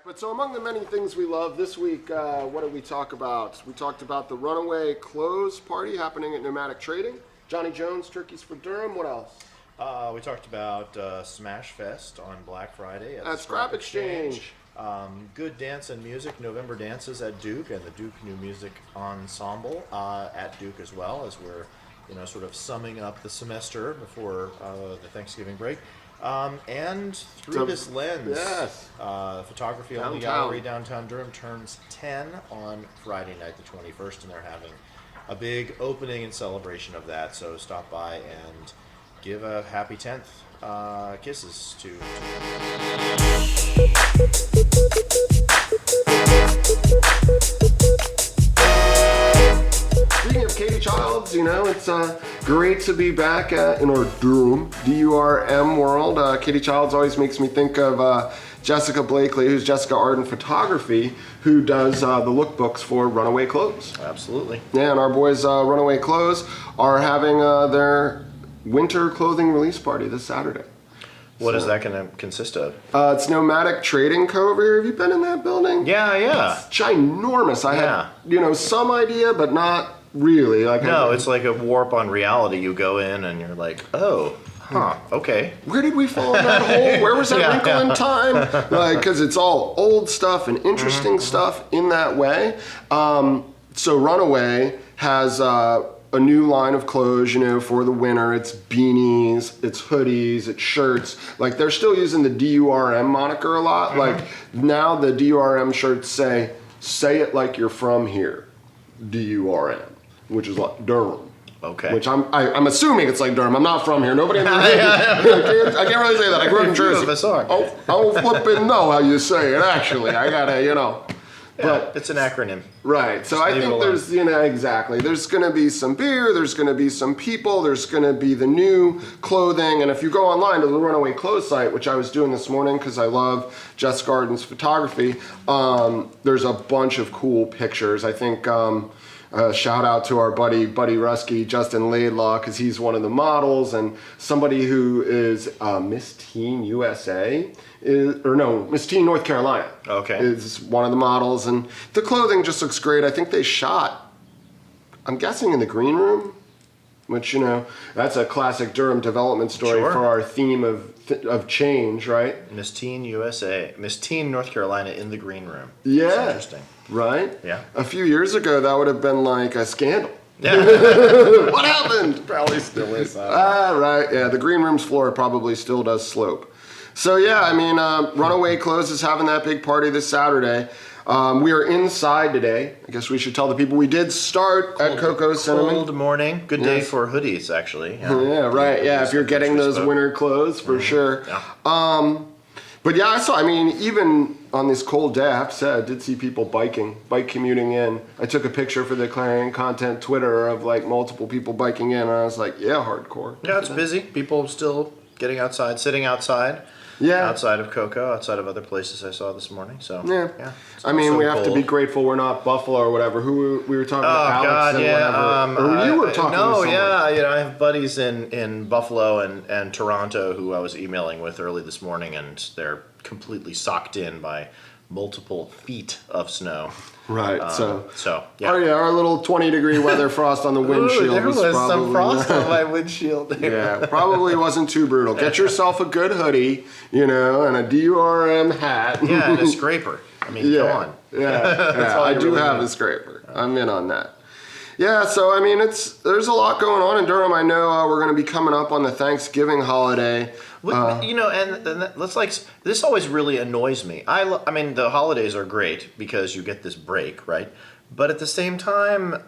But so among the many things we love this week, what did we talk about? We talked about the runaway clothes party happening at Nomadic Trading. Johnny Jones, Turkeys for Durham. What else? We talked about Smash Fest on Black Friday at the Scrap Exchange. Good dance and music, November dances at Duke, and the Duke New Music Ensemble at Duke as well, as we're sort of summing up the semester before the Thanksgiving break. And through this lens, yes. Photography on the Gallery downtown Durham turns 10 on Friday night, the 21st, and they're having a big opening and celebration of that. So stop by and give a happy 10th kisses to Speaking of Katie Childs, it's great to be back in our Durham, D-U-R-M world. Katie Childs always makes me think of Jessica Blakely, who's Jessica Arden Photography, who does the lookbooks for Runaway Clothes. Absolutely. Yeah, and our boys, Runaway Clothes, are having their winter clothing release party this Saturday. What is that going to consist of? It's Nomadic Trading Co. over here. Have you been in that building? Yeah. It's ginormous. I had, some idea, but not really. It's like a warp on reality. You go in and you're like, oh, okay. Where did we fall in that hole? Where was that wrinkle in time? Because it's all old stuff and interesting stuff in that way. So Runaway has a new line of clothes, for the winter. It's beanies, it's hoodies, it's shirts. They're still using the DURM moniker a lot. Now the DURM shirts say it like you're from here, DURM, which is like Durham. Okay. Which I'm assuming it's like Durham. I'm not from here. Nobody in the I can't really say that. I grew up in Jersey. I don't flipping know how you say it, actually. I gotta, But it's an acronym. Right. So I think there's, exactly. There's going to be some beer. There's going to be some people. There's going to be the new clothing. And if you go online to the Runaway Clothes site, which I was doing this morning because I love Jess Garden's photography, there's a bunch of cool pictures. I think shout out to our buddy Rusky, Justin Laidlaw, because he's one of the models, and somebody who is Miss Teen USA. Miss Teen North Carolina. Okay. Is one of the models, and the clothing just looks great. I think they shot, I'm guessing, in the green room, which, that's a classic Durham development story for our theme of change, right? Miss Teen USA, Miss Teen North Carolina in the green room. Yeah. That's interesting. Right? Yeah. A few years ago, that would have been like a scandal. Yeah. What happened? Probably still is. Right. Yeah, the green room's floor probably still does slope. So Runaway Clothes is having that big party this Saturday. We are inside today. I guess we should tell the people we did start at Coco Cinnamon. Cold morning. Good day for hoodies, actually. Yeah, right. Yeah, if you're getting those winter clothes, for sure. Yeah. But yeah, I saw, even on this cold day, I have to say, I did see people bike commuting in. I took a picture for the Clarion Content Twitter of multiple people biking in, and I was like, yeah, hardcore. Yeah, it's busy. People still getting outside, sitting outside. Yeah. Outside of Coco, outside of other places I saw this morning. So yeah. We have to be grateful we're not Buffalo or whatever. Who we were talking about, Alex and whatever. Or you were talking to someone. I have buddies in Buffalo and Toronto who I was emailing with early this morning, and they're completely socked in by multiple feet of snow. Right. Our little 20-degree weather frost on the windshield. There was some frost on my windshield there. Yeah, probably wasn't too brutal. Get yourself a good hoodie, and a DURM hat. Yeah, and a scraper. Come on. Yeah. I do have a scraper. I'm in on that. Yeah, so there's a lot going on in Durham. I know we're going to be coming up on the Thanksgiving holiday. This always really annoys me. The holidays are great because you get this break, right? But at the same time,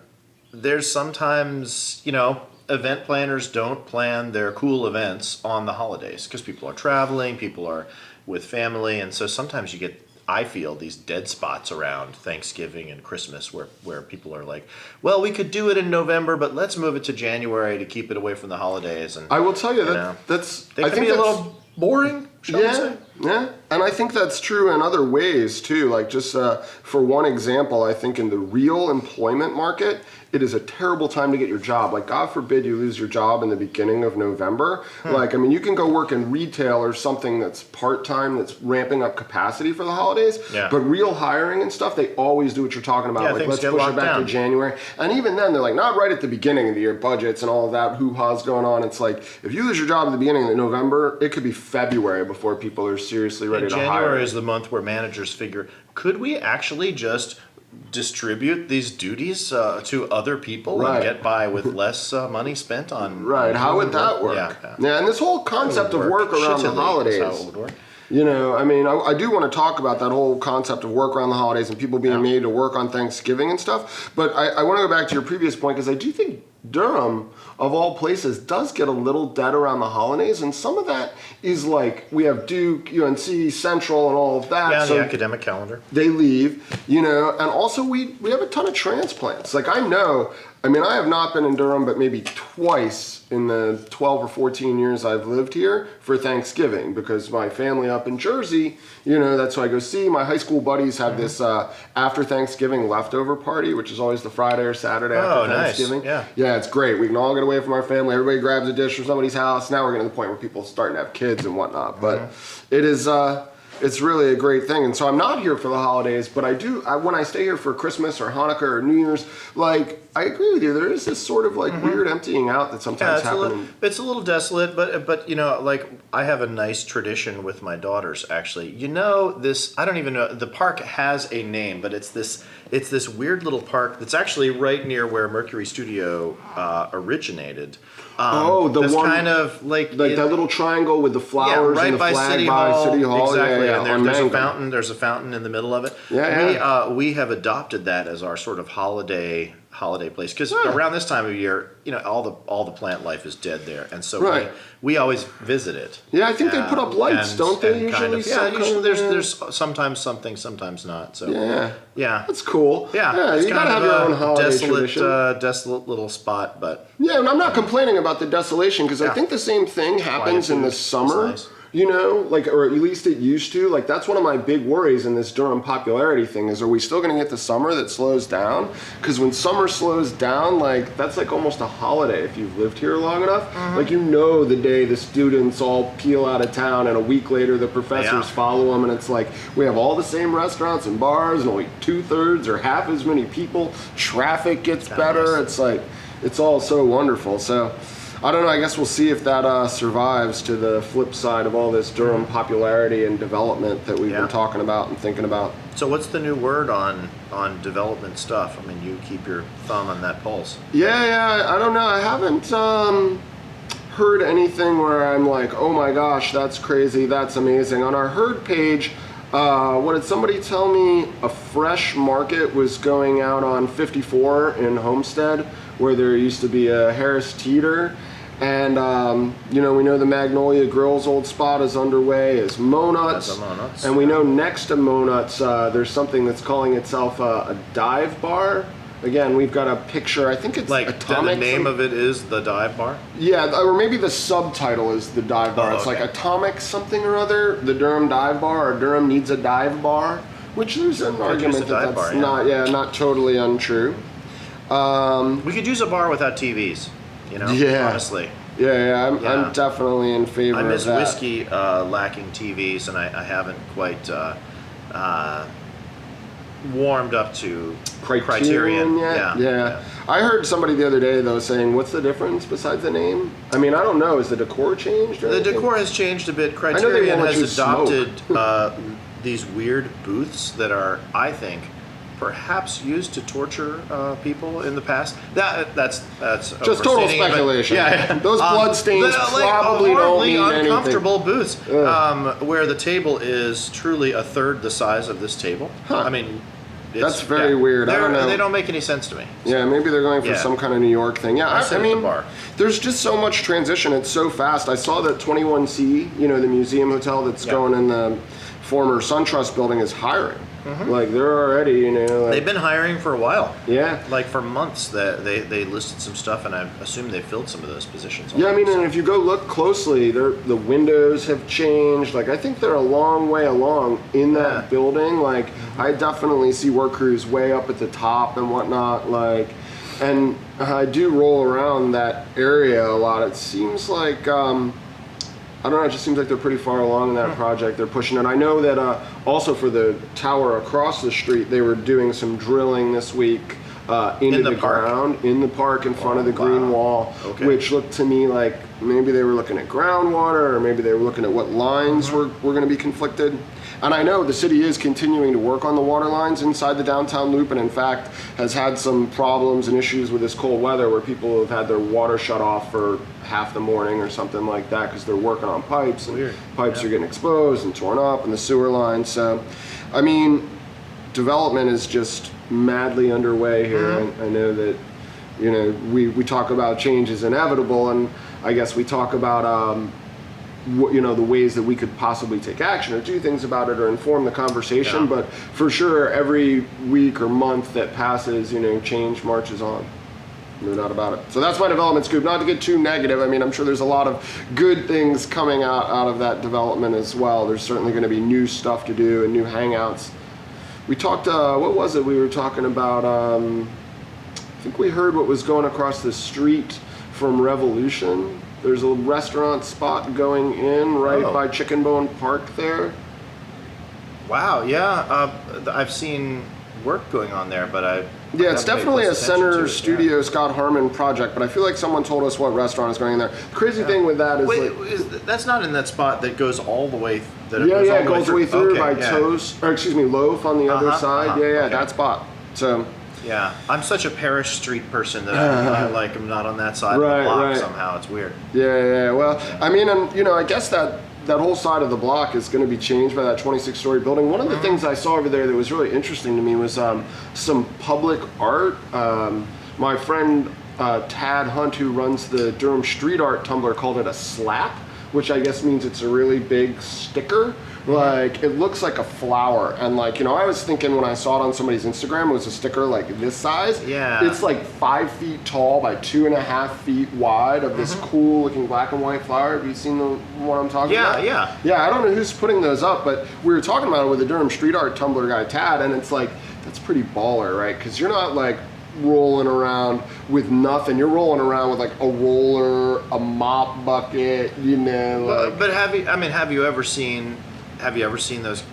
there's sometimes, event planners don't plan their cool events on the holidays because people are traveling, people are with family, and so sometimes you get, I feel, these dead spots around Thanksgiving and Christmas where people are like, well, we could do it in November, but let's move it to January to keep it away from the holidays. And I will tell you they can be a little boring. shall we Yeah, say? yeah. And I think that's true in other ways too. Like just for one example, I think in the real employment market, it is a terrible time to get your job. Like God forbid you lose your job in the beginning of November. Like, I mean, you can go work in retail or something that's part-time, that's ramping up capacity for the holidays. Yeah. But real hiring and stuff, they always do what you're talking about. Yeah, like, things let's get push it locked back down. to January. And even then, they're like, not right at the beginning of the year, budgets and all of that hoo-ha's going on. It's like, if you lose your job at the beginning of November, it could be February before people are seriously ready to hire. January is the month where managers figure, could we actually just distribute these duties to other people Right. and get by with less money spent on Right, how would that work? Yeah. And this whole concept of work around the Shittily is holidays. how it would work. You know, I mean, I do want to talk about that whole concept of work around the holidays and people being made to work on Thanksgiving and stuff. But I want to go back to your previous point because I do think Durham, of all places, does get a little dead around the holidays. And some of that is like we have Duke, UNC, Central, and all of that. Yeah, so the academic calendar. they leave, you know, and also we have a ton of transplants. Like I mean, I have not been in Durham, but maybe twice in the 12 or 14 years I've lived here for Thanksgiving because my family up in Jersey, you know, that's who I go see. My high school buddies have this after Thanksgiving leftover party, which is always the Friday or Saturday after Thanksgiving. Nice. Yeah, it's great. We can all get away from our family. Everybody grabs a dish from somebody's house. Now we're getting to the point where people are starting to have kids and whatnot. But it is... it's really a great thing. And so I'm not here for the holidays, but when I stay here for Christmas or Hanukkah or New Year's, like, I agree with you. There is this sort of like weird emptying out that sometimes happens. It's a little desolate, but you know, like I have a nice tradition with my daughters. Actually, you know, this I don't even know. The park has a name, but it's this weird little park that's actually right near where Mercury Studio originated. The this one kind of like that little triangle with the flowers right and the by flag City by Hall. City Hall. Exactly, Yeah, and there's a Mandel. fountain. There's a fountain in the middle of it. We have adopted that as our sort of holiday place because around this time of year, you know, all the plant life is dead there, and so we always visit it. Yeah, I think they put up lights, don't they? Usually, usually there's sometimes something, sometimes not. So yeah, that's cool. Yeah, you gotta have your own holiday tradition. Desolate little spot, but yeah, and I'm not complaining about the desolation because I think the same thing happens in the summer. Nice. You know, like, or at least it used to. Like, that's one of my big worries in this Durham popularity thing is, are we still going to get the summer that slows down? Because when summer slows down, like, that's like almost a holiday if you've lived here long enough. Like, you know the day the students all peel out of town and a week later the professors follow them and it's like, we have all the same restaurants and bars and only 2/3 or half as many people. Traffic gets better. Nice. It's like, it's all so wonderful. So... I don't know, I guess we'll see if that survives to the flip side of all this Durham popularity and development that we've been talking about and thinking about. So what's the new word on development stuff? I mean, you keep your thumb on that pulse. Yeah, I don't know. I haven't heard anything where I'm like, oh my gosh, that's crazy, that's amazing. On our herd page, what did somebody tell me? A fresh market was going out on 54 in Homestead, where there used to be a Harris Teeter. And, you know, we know the Magnolia Grill's old spot is underway as Monuts. And we know next to Monuts, there's something that's calling itself a dive bar. Again, we've got a picture. I think it's like Atomic. The name of it is the dive bar? Yeah, or maybe the subtitle is the dive bar. It's like Atomic something or other, the Durham dive bar, or Durham needs a dive bar, which there's an argument that that's not totally untrue. We could use a bar without TVs, you know, honestly. I'm definitely in favor of that. I miss whiskey lacking TVs, and I haven't quite warmed up to Criterion yet. Yeah. I heard somebody the other day, though, saying, what's the difference besides the name? I mean, I don't know. Is the decor changed? The decor has changed a bit. Criterion has adopted these weird booths that are, I think, perhaps used to torture people in the past. That's just total speculation. Those blood stains probably don't mean uncomfortable anything. booths where the table is truly a third the size of this table. I mean, that's very weird. I don't know. They don't make any sense to me. Yeah, maybe they're going for some kind of New York thing. I mean, there's just so much transition. It's so fast. I saw that 21C, you know, the museum hotel that's going in the former SunTrust building is hiring. Like they're already, you know. Like, They've been hiring for a while. yeah. Like for months. That they listed some stuff, and I assume they filled some of those positions. Yeah, I mean, already, and if you go look closely, the windows have changed. Like, I think they're a long way along in that building. Like, I definitely see work crews way up at the top and whatnot. Like, and I do roll around that area a lot. It seems like, I don't know, it just seems like they're pretty far along in that project. They're pushing it. I know that also for the tower across the street, they were doing some drilling this week. Into the ground, in the park in front of the green wall, which looked to me like maybe they were looking at groundwater, or maybe they were looking at what lines were going to be conflicted. And I know the city is continuing to work on the water lines inside the downtown loop, and in fact has had some problems and issues with this cold weather where people have had their water shut off for half the morning or something like that because they're working on pipes, and pipes are getting exposed and torn up, and the sewer lines. So, I mean, development is just madly underway here. I know that, you know, we talk about change is inevitable, and I guess we talk about you know, the ways that we could possibly take action or do things about it or inform the conversation. But for sure, every week or month that passes, you know, change marches on. No doubt about it. So that's my development scoop. Not to get too negative. I mean, I'm sure there's a lot of good things coming out of that development as well. There's certainly going to be new stuff to do and new hangouts. We talked, what was it we were talking about? I think we heard what was going across the street from Revolution. There's a restaurant spot going in right by Chicken Bone Park there. Wow, yeah. I've seen work going on there, but yeah, it's definitely a Center Studio Scott Harmon project, but I feel like someone told us what restaurant is going in there. The crazy thing with that is that's not in that spot that goes all the way. It goes all the way through by Toast, or excuse me, Loaf on the other side. That spot. So. Yeah, I'm such a Parish Street person that I'm not on that side of the block somehow. It's weird. Yeah. Well, I mean, and you know, I guess that whole side of the block is going to be changed by that 26-story building. One of the things I saw over there that was really interesting to me was some public art. My friend Tad Hunt, who runs the Durham Street Art Tumblr, called it a slap, which I guess means it's a really big sticker. Like, it looks like a flower, and like, you know, I was thinking when I saw it on somebody's Instagram, it was a sticker like this size. Yeah. It's like 5 feet tall by 2.5 feet wide of this cool looking black and white flower. Have you seen the one I'm talking about? Yeah, I don't know who's putting those up, but we were talking about it with the Durham Street Art Tumblr guy, Tad, and it's like, that's pretty baller, right? Because you're not like rolling around with nothing. You're rolling around with like a roller, a mop bucket, you know. Like, but have you ever seen those?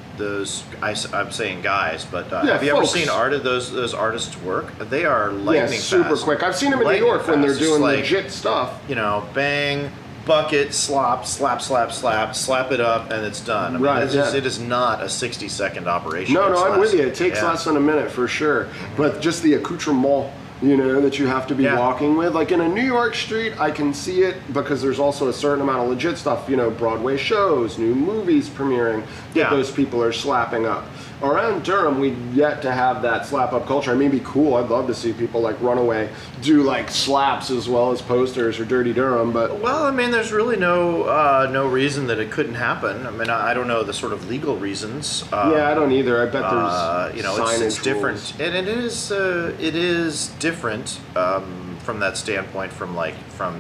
I'm saying guys, but have you ever seen those artists work? They are lightning super fast. quick. I've seen them in New York when they're doing legit stuff. You know, bang, bucket, slap it up, and it's done. I mean, it is not a 60-second operation. No, I'm with you. It takes less than a minute for sure. But just the accoutrement, you know, that you have to be walking with. Like in a New York street, I can see it because there's also a certain amount of legit stuff, you know, Broadway shows, new movies premiering that those people are slapping up. Around Durham, we yet to have that slap up culture. I mean, it'd be cool. I'd love to see people like Runaway do like slaps as well as posters or Dirty Durham. But well, I mean, there's really no reason that it couldn't happen. I mean, I don't know the sort of legal reasons. I don't either. I bet there's you know, it's different, and it is different from that standpoint from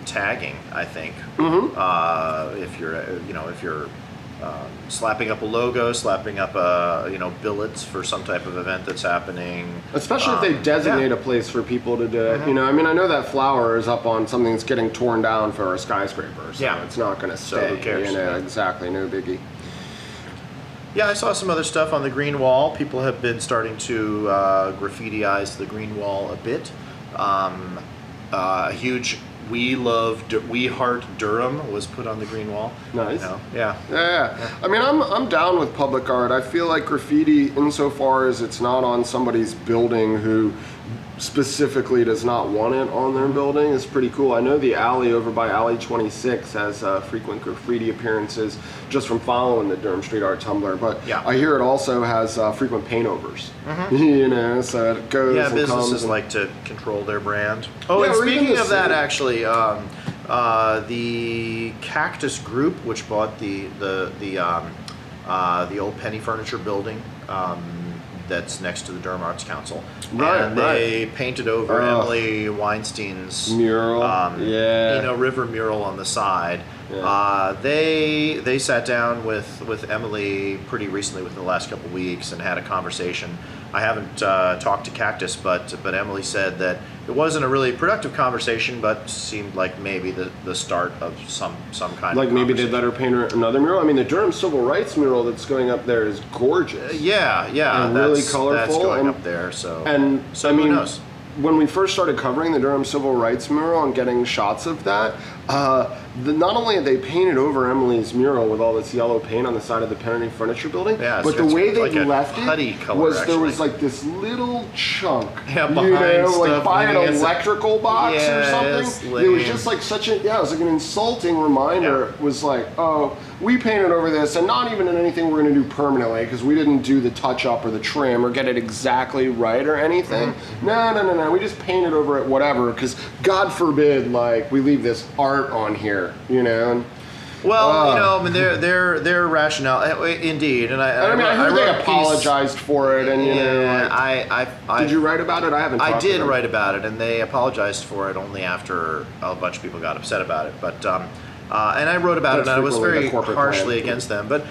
tagging. I think if you're slapping up a logo, slapping up billets for some type of event that's happening. Especially if they designate a place for people to do it. You know, I mean, I know that flower is up on something that's getting torn down for a skyscraper, so it's not going to stay. So who cares? You know, exactly, no biggie. Yeah, I saw some other stuff on the green wall. People have been starting to graffitiize the green wall a bit. A huge We Heart Durham was put on the green wall. Nice. You know? Yeah. I mean, I'm down with public art. I feel like graffiti, insofar as it's not on somebody's building who specifically does not want it on their building, is pretty cool. I know the alley over by Alley 26 has frequent graffiti appearances just from following the Durham Street Art Tumblr, but I hear it also has frequent paintovers. You know, so it goes and businesses comes like to control their brand. Oh, and speaking of that, actually, the Cactus Group, which bought the the old Penny Furniture building that's next to the Durham Arts Council. Right, and they painted over Emily Weinstein's mural, river mural on the side. Yeah. They sat down with Emily pretty recently, within the last couple of weeks, and had a conversation. I haven't talked to Cactus, but Emily said that it wasn't a really productive conversation, but seemed like maybe the start of some kind like of maybe they'd let her paint another mural. I mean, the Durham Civil Rights mural that's going up there is gorgeous. Yeah, and really colorful. That's going and, up there. So I mean, who knows? When we first started covering the Durham Civil Rights mural and getting shots of that, not only had they painted over Emily's mural with all this yellow paint on the side of the Penny Furniture building, but the way they left it was there was like this little chunk, like by an electrical box or something. It was just like it was like an insulting reminder. It was like, oh, we painted over this, and not even in anything we're going to do permanently, because we didn't do the touch up or the trim or get it exactly right or anything. No. We just painted over it, whatever, because God forbid, like, we leave this art on here, And, well, I mean, their rationale, indeed, and I heard they apologized for it, and did you write about it? I haven't. I did write about it, and they apologized for it only after a bunch of people got upset about it, but. And I wrote about it, and I was very harshly against them. But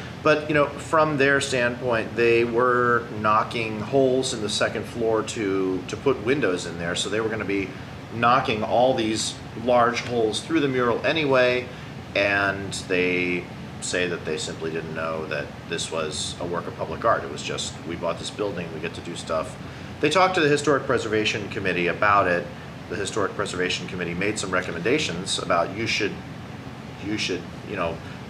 from their standpoint, they were knocking holes in the second floor to put windows in there. So they were going to be knocking all these large holes through the mural anyway. And they say that they simply didn't know that this was a work of public art. It was just, we bought this building, we get to do stuff. They talked to the Historic Preservation Committee about it. The Historic Preservation Committee made some recommendations about you should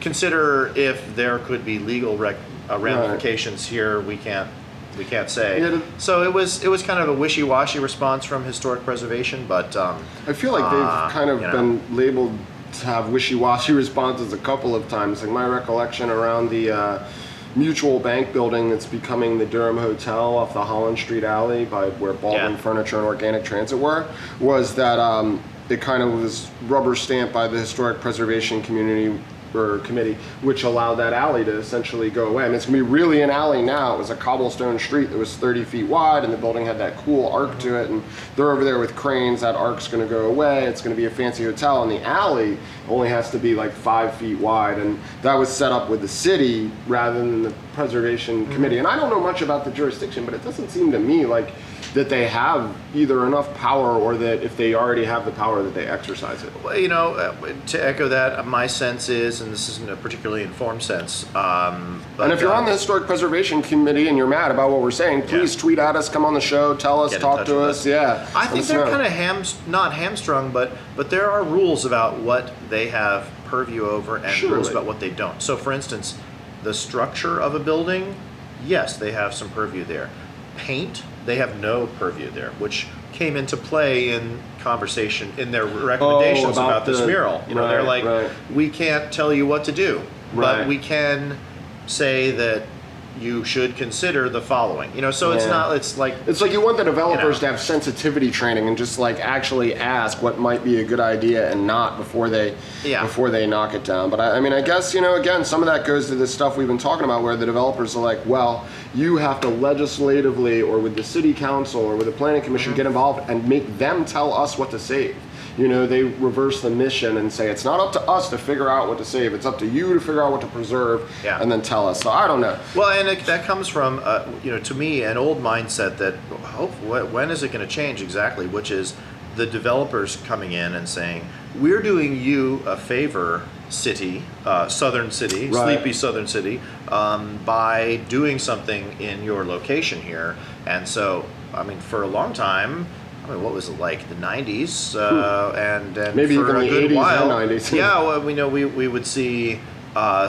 consider if there could be legal ramifications here. We can't say. So it was kind of a wishy-washy response from Historic Preservation, but I feel like they've kind of been labeled to have wishy-washy responses a couple of times. Like my recollection around the Mutual Bank building that's becoming the Durham Hotel off the Holland Street alley by where Baldwin Furniture and Organic Transit were, was that it kind of was rubber stamped by the Historic Preservation Committee, which allowed that alley to essentially go away. I mean, it's going to be really an alley now. It was a cobblestone street that was 30 feet wide, and the building had that cool arc to it, and they're over there with cranes. That arc's going to go away. It's going to be a fancy hotel, and the alley only has to be like 5 feet wide, and that was set up with the city rather than the Preservation Committee. And I don't know much about the jurisdiction, but it doesn't seem to me like that they have either enough power, or that if they already have the power, that they exercise it. Well, to echo that, my sense is, and this isn't a particularly informed sense, and if you're on the Historic Preservation Committee and you're mad about what we're saying, please tweet at us, come on the show, tell us, talk to us. Yeah, I think they're kind of not hamstrung, but there are rules about what they have purview over, and rules about what they don't. So, for instance, the structure of a building, yes, they have some purview there. Paint, they have no purview there, which came into play in conversation in their recommendations about this mural. They're like, we can't tell you what to do, but we can say that you should consider the following. So it's like you want the developers to have sensitivity training and just like actually ask what might be a good idea and not before they knock it down. But I guess again, some of that goes to the stuff we've been talking about, where the developers are like, well, you have to legislatively or with the city council or with the planning commission get involved and make them tell us what to save. They reverse the mission and say it's not up to us to figure out what to save. It's up to you to figure out what to preserve, and then tell us. So I don't know. Well, and that comes from, to me, an old mindset that when is it going to change exactly? Which is the developers coming in and saying, we're doing you a favor, city, southern city, sleepy southern city, by doing something in your location here. And so, for a long time, what was it like, the 90s, and maybe for even a the good 80s while, and 90s. Yeah, well, we would see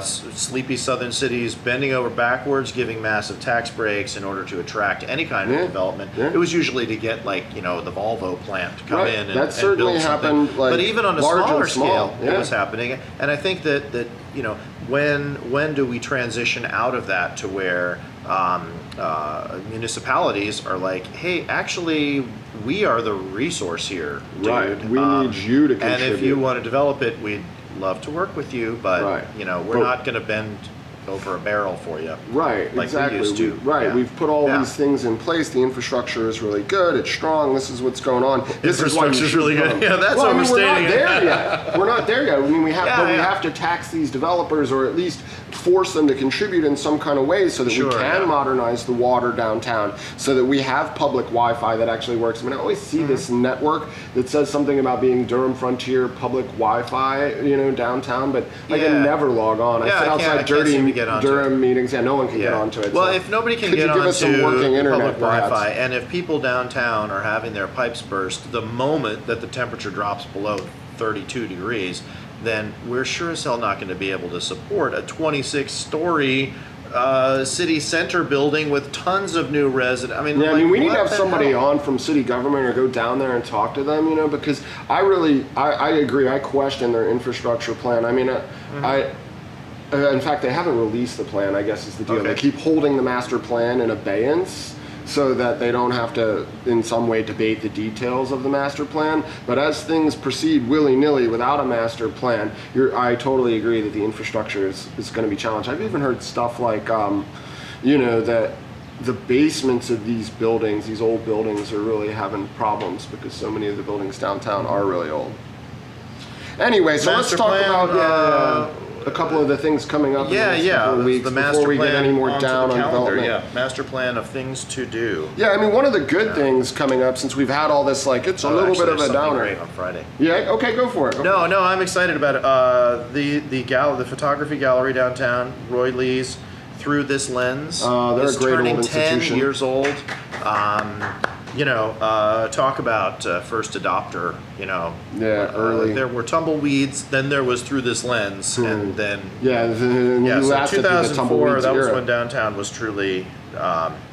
sleepy southern cities bending over backwards, giving massive tax breaks in order to attract any kind of development. Yeah. It was usually to get the Volvo plant to come in and, that certainly build something. Happened, but even on a smaller scale, it was happening. And I think that when do we transition out of that to where municipalities are like, hey, actually, we are the resource here, dude. Right. We need you to contribute. And if you want to develop it, we'd love to work with you, but we're not going to bend over a barrel for you. Right, like exactly. We used to. Yeah. We've put all Yeah. these things in place. The infrastructure is really good. It's strong. This is what's going on. This is why you Infrastructure's should really good. come. Yeah, that's well, overstating I mean, we're it. not there yet. We're not there yet. I mean, we have, Yeah, but we yeah. have to tax these developers, or at least force them to contribute in some kind of way, so that Sure, we can yeah. modernize the water downtown, so that we have public Wi-Fi that actually works. I mean, I always see this network that says something about being Durham Frontier public Wi-Fi, downtown, but I can Yeah. never log on. Yeah, I sit I outside can't seem to get dirty onto Durham meetings. Yeah, no one can get Yeah. onto it. Well, so. if nobody can Could get you give onto us some working internet, public Wi-Fi, perhaps? and if people downtown are having their pipes burst the moment that the temperature drops below 32 degrees, then we're sure as hell not going to be able to support a 26-story city center building with tons of new residents. I mean, Yeah, like, we need what to have the somebody hell? on from city government or go down there and talk to them, because I agree. I question their infrastructure plan. I mean, in fact, they haven't released the plan, I guess is the deal. Okay. They keep holding the master plan in abeyance so that they don't have to, in some way, debate the details of the master plan. But as things proceed willy-nilly without a master plan, I totally agree that the infrastructure is going to be challenged. I've even heard stuff like, that the basements of these buildings, these old buildings, are really having problems because so many of the buildings downtown are really old. Anyway, so Master let's talk plan, about a couple of the things coming up in the next couple of weeks the before master we plan get any more onto down the on calendar. development. Yeah, master plan of things to do. Yeah, I mean, one of the good things coming up, since we've had all this, it's a little Actually, bit of there's a something downer. great on Friday. Yeah, okay, go for it. No, I'm excited about it. The photography gallery downtown, Roy Lee's, Through This Lens, They're is a great turning old 10 institution. years old. Talk about first adopter. Early. There were tumbleweeds, then there was Through This Lens, and then Yeah, you so lasted through the 2004. tumbleweeds That was era. when downtown was truly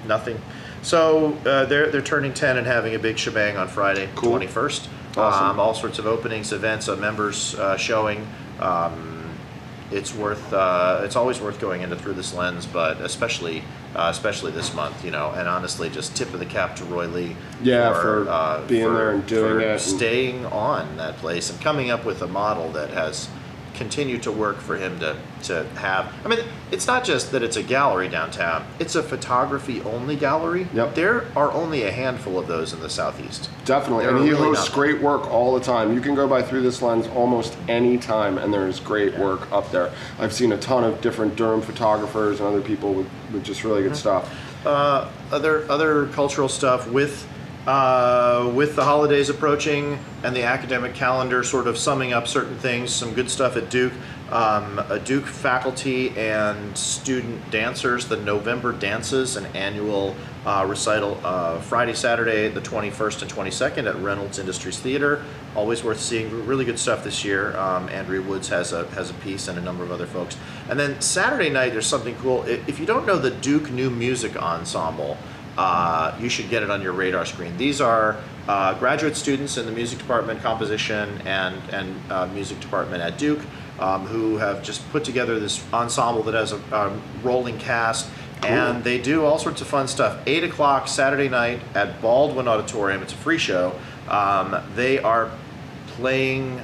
nothing. So they're turning 10 and having a big shebang on Friday, Cool. 21st. Awesome. All sorts of openings, events, members showing. It's always worth going into Through This Lens, but especially this month, and honestly, just tip of the cap to Roy Lee. Yeah, for being there and doing it and- staying on that place and coming up with a model that has continued to work for him to have. I mean, it's not just that it's a gallery downtown; it's a photography-only gallery. Yep. There are only a handful of those in the Southeast. Definitely, There and are he really hosts not great work all the time. You can go by Through This Lens almost any time, and there's great work up there. I've seen a ton of different Durham photographers and other people with just really good stuff. Other cultural stuff with the holidays approaching and the academic calendar sort of summing up certain things. Some good stuff at Duke. Duke faculty and student dancers, the November Dances, an annual recital Friday, Saturday, the 21st and 22nd at Reynolds Industries Theater. Always worth seeing. Really good stuff this year. Andrea Woods has a piece and a number of other folks. And then Saturday night, there's something cool. If you don't know the Duke New Music Ensemble, you should get it on your radar screen. These are graduate students in the music department, composition, and music department at Duke, who have just put together this ensemble that has a rolling cast. Cool. And they do all sorts of fun stuff. 8 o'clock Saturday night at Baldwin Auditorium. It's a free show. They are playing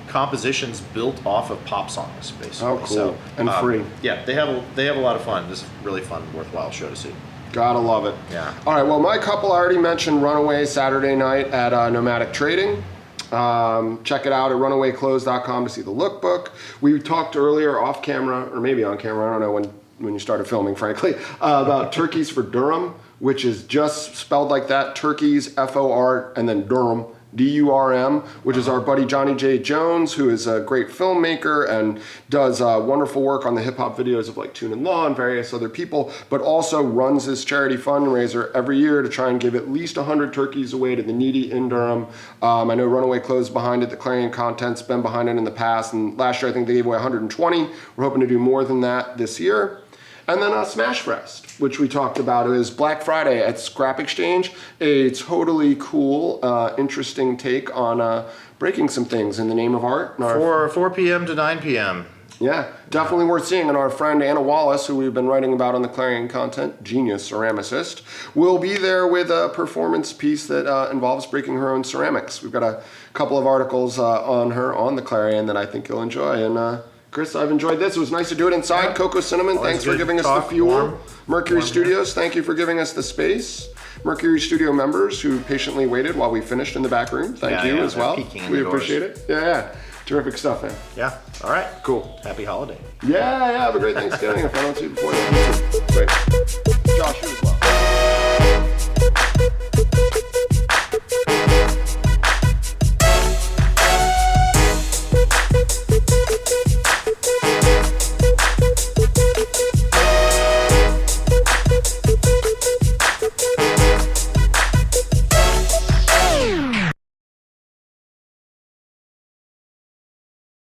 compositions built off of pop songs, basically. Oh, cool. So, And free. Yeah, they have a lot of fun. This is a really fun, worthwhile show to see. Gotta love it. Yeah. All right, well, my couple I already mentioned Runaway Saturday night at Nomadic Trading. Check it out at runawayclothes.com to see the lookbook. We talked earlier off camera, or maybe on camera, I don't know when you started filming, frankly, about Turkeys for Durham, which is just spelled like that, Turkeys, F-O-R, and then Durham, D-U-R-M, which is our buddy Johnny J. Jones, who is a great filmmaker and does wonderful work on the hip-hop videos of like Tune and Law and various other people, but also runs this charity fundraiser every year to try and give at least 100 turkeys away to the needy in Durham. I know Runaway Clothes behind it, the Clarion Content's been behind it in the past, and last year I think they gave away 120. We're hoping to do more than that this year. And then Smash Fest, which we talked about. It was Black Friday at Scrap Exchange. A totally cool, interesting take on breaking some things in the name of art. 4 p.m. to 9 p.m. Yeah, definitely worth seeing. And our friend Anna Wallace, who we've been writing about on the Clarion Content, genius ceramicist, will be there with a performance piece that involves breaking her own ceramics. We've got a couple of articles on her on the Clarion that I think you'll enjoy. And Chris, I've enjoyed this. It was nice to do it inside. Cocoa Cinnamon, Always thanks for good giving us talk, the fuel. warm. Mercury Warm Studios, thank you for giving us the space. Mercury Studio members who patiently waited while we finished in the back room, thank you as they're well. peeking in We the doors. appreciate it. Yeah. Terrific stuff, man. Yeah. All right. Cool. Happy holiday. Yeah, have a great Thanksgiving if I don't see you before then. Great. Josh, you as well.